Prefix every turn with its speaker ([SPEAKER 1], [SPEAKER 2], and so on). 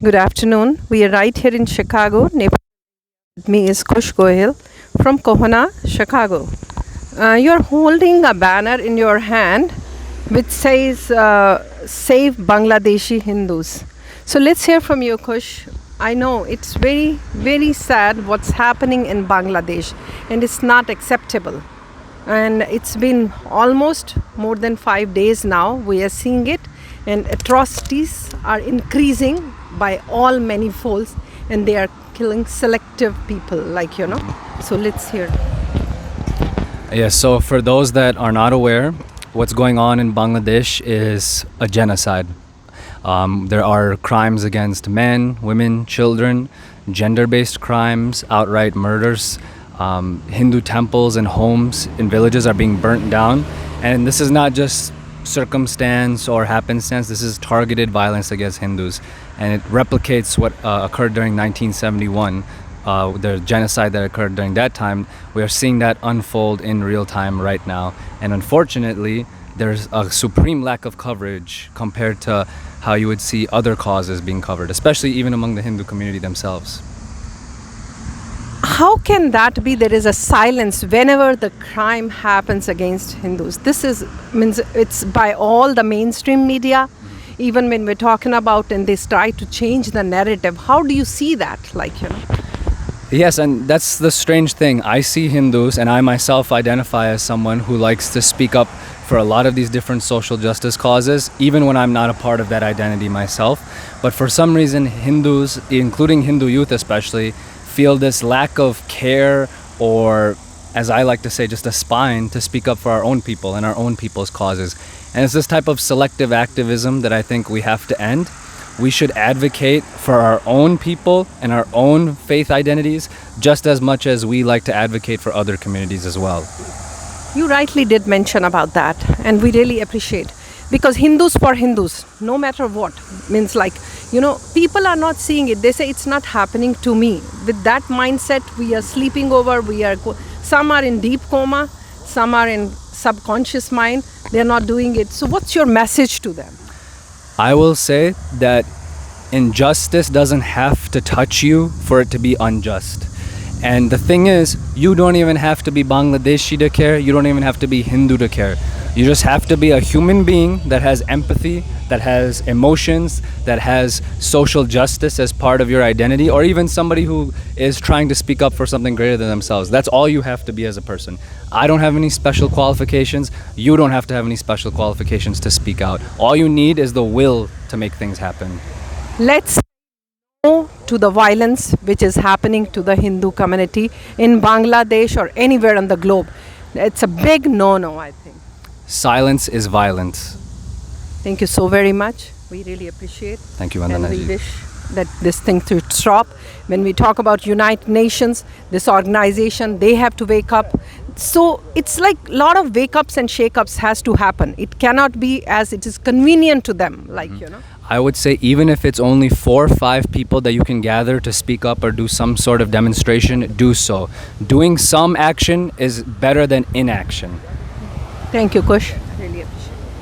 [SPEAKER 1] Good afternoon. We are right here in Chicago. Nepal. With me is Kush Gohil from Kohana, Chicago. You're holding a banner in your hand which says Save Bangladeshi Hindus. So let's hear from you, Kush. I know it's very, very sad what's happening in Bangladesh and it's not acceptable. And it's been almost more than 5 days now. We are seeing it, and atrocities are increasing by all many folds, and they are killing selective people, So let's hear.
[SPEAKER 2] Yes, so for those that are not aware, what's going on in Bangladesh is a genocide. There are crimes against men, women, children, gender based crimes, outright murders. Hindu temples and homes in villages are being burnt down. And this is not just circumstance or happenstance, this is targeted violence against Hindus. And it replicates what occurred during 1971. The genocide that occurred during that time. We are seeing that unfold in real time right now. And unfortunately, there's a supreme lack of coverage compared to how you would see other causes being covered, especially even among the Hindu community themselves.
[SPEAKER 1] How can that be? There is a silence whenever the crime happens against Hindus. This is means it's by all the mainstream media. Even when we're talking about and they try to change the narrative, how do you see that?
[SPEAKER 2] Yes, and that's the strange thing. I see Hindus, and I myself identify as someone who likes to speak up for a lot of these different social justice causes, even when I'm not a part of that identity myself. But for some reason, Hindus, including Hindu youth especially, feel this lack of care, or as I like to say, just a spine to speak up for our own people and our own people's causes. And it's this type of selective activism that I think we have to end. We should advocate for our own people and our own faith identities just as much as we like to advocate for other communities as well.
[SPEAKER 1] You rightly did mention about that, and we really appreciate, because Hindus for Hindus, no matter what, means people are not seeing it. They say it's not happening to me. With that mindset, we are sleeping over. Some are in deep coma, some are in subconscious mind. They are not doing it. So what's your message to them?
[SPEAKER 2] I will say that injustice doesn't have to touch you for it to be unjust. And the thing is, you don't even have to be Bangladeshi to care. You don't even have to be Hindu to care. You just have to be a human being that has empathy, that has emotions, that has social justice as part of your identity, or even somebody who is trying to speak up for something greater than themselves. That's all you have to be as a person. I don't have any special qualifications. You don't have to have any special qualifications to speak out. All you need is the will to make things happen.
[SPEAKER 1] Let's no to the violence which is happening to the Hindu community in Bangladesh or anywhere on the globe. It's a big no-no, I think.
[SPEAKER 2] Silence is violence.
[SPEAKER 1] Thank you so very much. We really appreciate.
[SPEAKER 2] Thank you,
[SPEAKER 1] And
[SPEAKER 2] Vandana
[SPEAKER 1] we
[SPEAKER 2] ji.
[SPEAKER 1] wish that this thing to stop. When we talk about United Nations, this organization, they have to wake up. So it's like a lot of wake-ups and shake-ups has to happen. It cannot be as it is convenient to them,
[SPEAKER 2] I would say even if it's only 4 or 5 people that you can gather to speak up or do some sort of demonstration, do so. Doing some action is better than inaction.
[SPEAKER 1] Thank you, Kush. Really appreciate it.